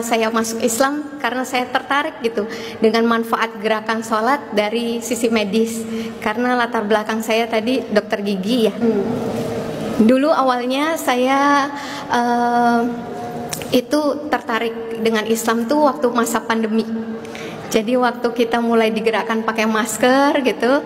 saya masuk Islam karena saya tertarik gitu dengan manfaat gerakan sholat dari sisi medis. Karena latar belakang saya tadi dokter gigi ya. Dulu awalnya saya itu tertarik dengan Islam tuh waktu masa pandemi. Jadi waktu kita mulai digerakkan pakai masker gitu,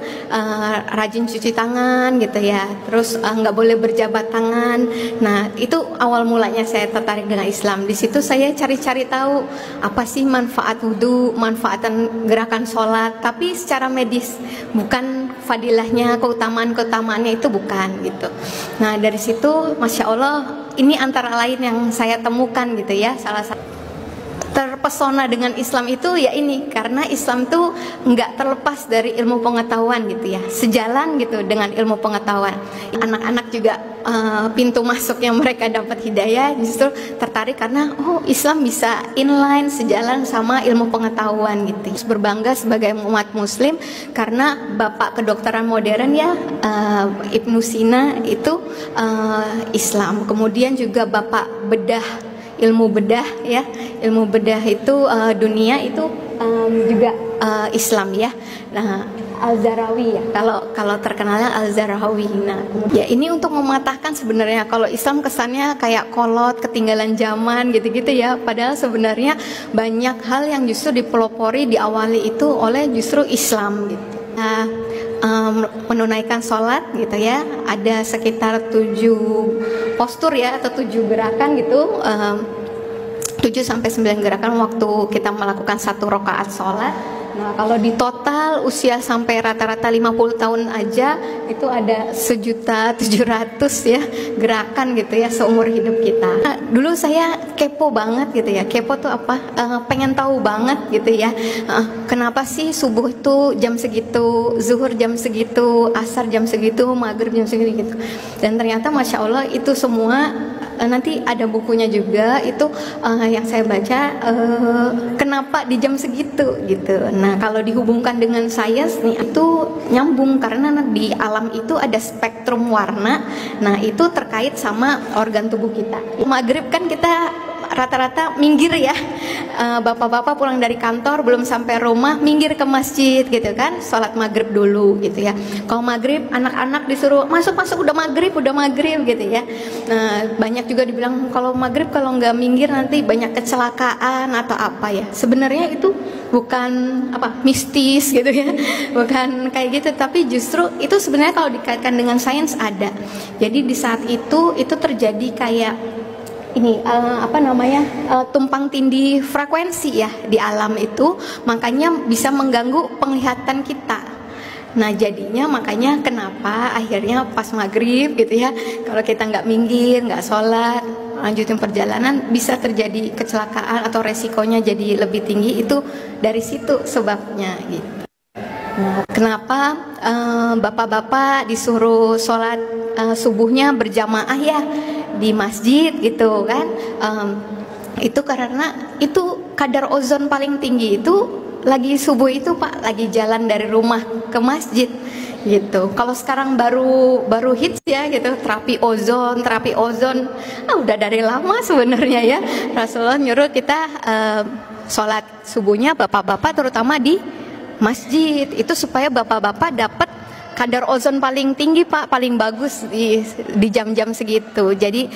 rajin cuci tangan gitu ya, terus nggak boleh berjabat tangan. Nah itu awal mulanya saya tertarik dengan Islam. Di situ saya cari-cari tahu apa sih manfaat wudhu, manfaatan gerakan sholat, tapi secara medis, bukan fadilahnya, keutamaannya itu bukan gitu. Nah dari situ, masya Allah, ini antara lain yang saya temukan gitu ya, salah satu terpesona dengan Islam itu ya ini, karena Islam tuh nggak terlepas dari ilmu pengetahuan gitu ya, sejalan gitu dengan ilmu pengetahuan. Anak-anak juga pintu masuknya mereka dapat hidayah justru tertarik karena oh Islam bisa inline, sejalan sama ilmu pengetahuan gitu. Terus berbangga sebagai umat muslim karena bapak kedokteran modern ya, Ibnu Sina itu Islam. Kemudian juga bapak ilmu bedah ya, ilmu bedah itu dunia itu juga Islam ya. Nah Al-Zarawi ya, kalau terkenalnya Al-Zarawi. Nah ya ini untuk mematahkan sebenarnya kalau Islam kesannya kayak kolot, ketinggalan zaman gitu-gitu ya, padahal sebenarnya banyak hal yang justru dipelopori, diawali itu oleh justru Islam gitu. Nah, menunaikan sholat gitu ya, ada sekitar 7 postur ya, atau 7 gerakan gitu, 7-9 gerakan waktu kita melakukan 1 rakaat sholat. Nah kalau di total usia sampai rata-rata 50 tahun aja itu ada 1.700.000 ya gerakan gitu ya seumur hidup kita. Nah, dulu saya kepo banget gitu ya. Kepo tuh apa? Pengen tahu banget gitu ya. Kenapa sih subuh itu jam segitu, zuhur jam segitu, asar jam segitu, maghrib jam segitu gitu. Dan ternyata masya Allah itu semua nanti ada bukunya juga itu yang saya baca, kenapa di jam segitu gitu. Nah kalau dihubungkan dengan sains nih itu nyambung karena di alam itu ada spektrum warna. Nah itu terkait sama organ tubuh kita. Maghrib kan kita rata-rata minggir ya, bapak-bapak pulang dari kantor belum sampai rumah minggir ke masjid gitu kan, sholat maghrib dulu gitu ya. Kalau maghrib anak-anak disuruh masuk udah maghrib gitu ya. Nah banyak juga dibilang kalau maghrib kalau nggak minggir nanti banyak kecelakaan atau apa ya. Sebenarnya itu bukan apa mistis gitu ya, bukan kayak gitu, tapi justru itu sebenarnya kalau dikaitkan dengan sains ada. Jadi di saat itu terjadi kayak ini tumpang tindih frekuensi ya di alam itu, makanya bisa mengganggu penglihatan kita. Nah jadinya makanya kenapa akhirnya pas maghrib gitu ya, kalau kita nggak minggir, nggak sholat, lanjutin perjalanan bisa terjadi kecelakaan atau resikonya jadi lebih tinggi. Itu dari situ sebabnya gitu. Nah, kenapa bapak-bapak disuruh sholat subuhnya berjamaah ya di masjid gitu kan? Itu karena itu kadar ozon paling tinggi itu lagi subuh itu Pak, lagi jalan dari rumah ke masjid gitu. Kalau sekarang baru hits ya gitu, terapi ozon udah dari lama sebenarnya ya. Rasulullah nyuruh kita sholat subuhnya bapak-bapak terutama di masjid itu supaya bapak-bapak dapat kadar ozon paling tinggi Pak, paling bagus di jam-jam segitu. Jadi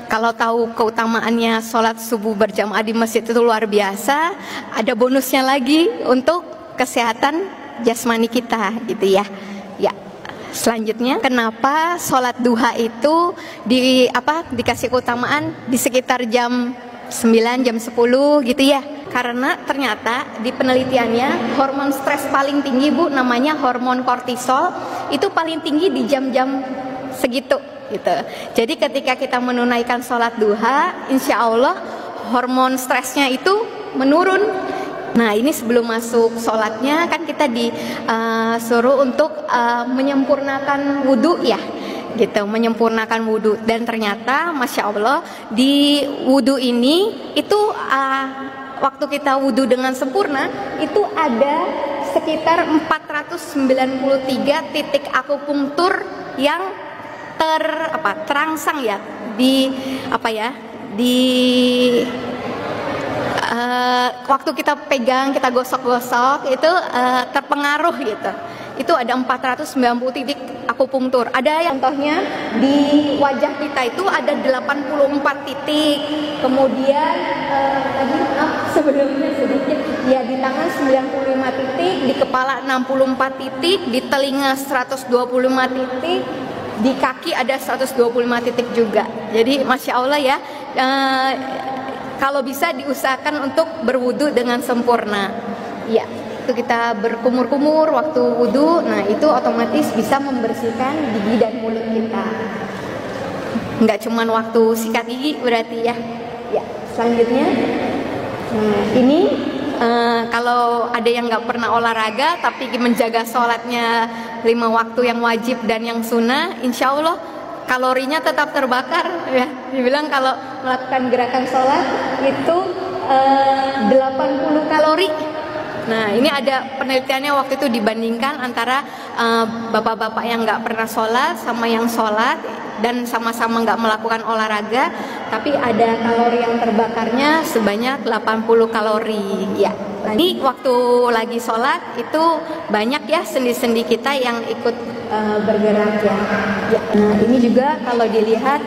kalau tahu keutamaannya sholat subuh berjamaah di masjid itu luar biasa, ada bonusnya lagi untuk kesehatan jasmani kita gitu ya. Ya. Selanjutnya, kenapa sholat duha itu dikasih keutamaan di sekitar jam 9, jam 10 gitu ya? Karena ternyata di penelitiannya hormon stres paling tinggi Bu, namanya hormon kortisol, itu paling tinggi di jam-jam segitu gitu. Jadi ketika kita menunaikan sholat duha, insya Allah hormon stresnya itu menurun. Nah ini sebelum masuk sholatnya kan kita disuruh untuk menyempurnakan wudhu ya gitu, menyempurnakan wudhu. Dan ternyata masya Allah di wudhu ini itu waktu kita wudhu dengan sempurna itu ada sekitar 493 titik akupunktur yang terangsang ya di waktu kita pegang, kita gosok-gosok itu terpengaruh gitu. Itu ada 490 titik akupunktur. Ada yang contohnya di wajah kita itu ada 84 titik. Kemudian tadi sebelumnya sedikit ya, di tangan 95 titik, di kepala 64 titik, di telinga 125 titik, di kaki ada 125 titik juga. Jadi Masya Allah ya, kalau bisa diusahakan untuk berwudu dengan sempurna. Ya, itu kita berkumur-kumur waktu wudu. Nah, itu otomatis bisa membersihkan gigi dan mulut kita. Nggak cuman waktu sikat gigi berarti ya. Ya, selanjutnya. Nah, ini kalau ada yang nggak pernah olahraga tapi menjaga sholatnya 5 waktu yang wajib dan yang sunnah, insya Allah kalorinya tetap terbakar ya. Dibilang kalau melakukan gerakan sholat itu 80 kalori. Nah, ini ada penelitiannya waktu itu dibandingkan antara bapak-bapak yang nggak pernah sholat sama yang sholat dan sama-sama nggak melakukan olahraga, tapi ada kalori yang terbakarnya sebanyak 80 kalori ya. Ini waktu lagi sholat itu banyak ya sendi-sendi kita yang ikut bergerak ya. Nah, ini juga kalau dilihat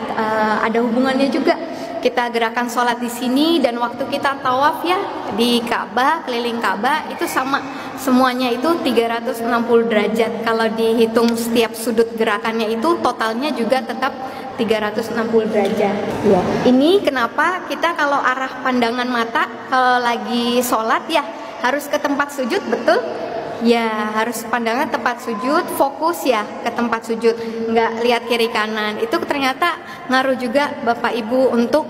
ada hubungannya juga. Kita gerakan sholat di sini dan waktu kita tawaf ya di Ka'bah, keliling Ka'bah itu sama, semuanya itu 360 derajat. Kalau dihitung setiap sudut gerakannya itu totalnya juga tetap 360 derajat. Ya. Ini kenapa kita kalau arah pandangan mata kalau lagi sholat ya harus ke tempat sujud, betul? Ya, harus pandangan tempat sujud, fokus ya ke tempat sujud, nggak lihat kiri kanan. Itu ternyata ngaruh juga Bapak Ibu untuk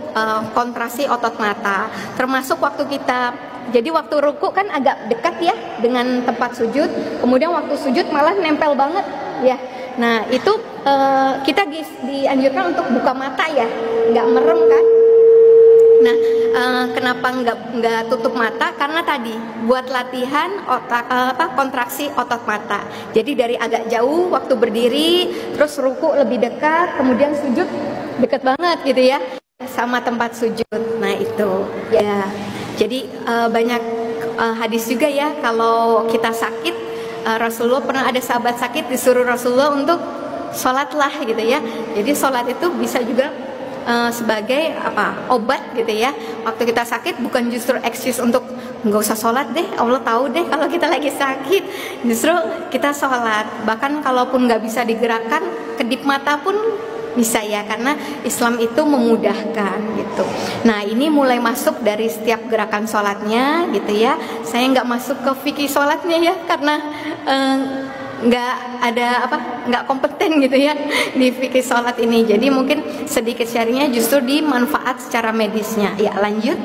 kontraksi otot mata. Termasuk waktu kita, jadi waktu ruku kan agak dekat ya dengan tempat sujud, kemudian waktu sujud malah nempel banget ya. Nah, itu kita dianjurkan untuk buka mata ya, nggak merem kan. Nah, kenapa nggak tutup mata? Karena tadi buat latihan kontraksi otot mata. Jadi dari agak jauh waktu berdiri, terus ruku lebih dekat, kemudian sujud dekat banget gitu ya sama tempat sujud. Nah itu ya. Jadi banyak hadis juga ya kalau kita sakit, Rasulullah pernah ada sahabat sakit disuruh Rasulullah untuk sholatlah gitu ya. Jadi sholat itu bisa juga sebagai obat gitu ya. Waktu kita sakit bukan justru excuse untuk nggak usah sholat deh, Allah tahu deh kalau kita lagi sakit, justru kita sholat. Bahkan kalaupun nggak bisa digerakkan, kedip mata pun bisa ya, karena Islam itu memudahkan gitu. Nah, ini mulai masuk dari setiap gerakan sholatnya gitu ya. Saya nggak masuk ke fikih sholatnya ya, karena nggak ada nggak kompeten gitu ya di fikih sholat ini. Jadi mungkin sedikit sharingnya justru di manfaat secara medisnya. Ya, lanjut.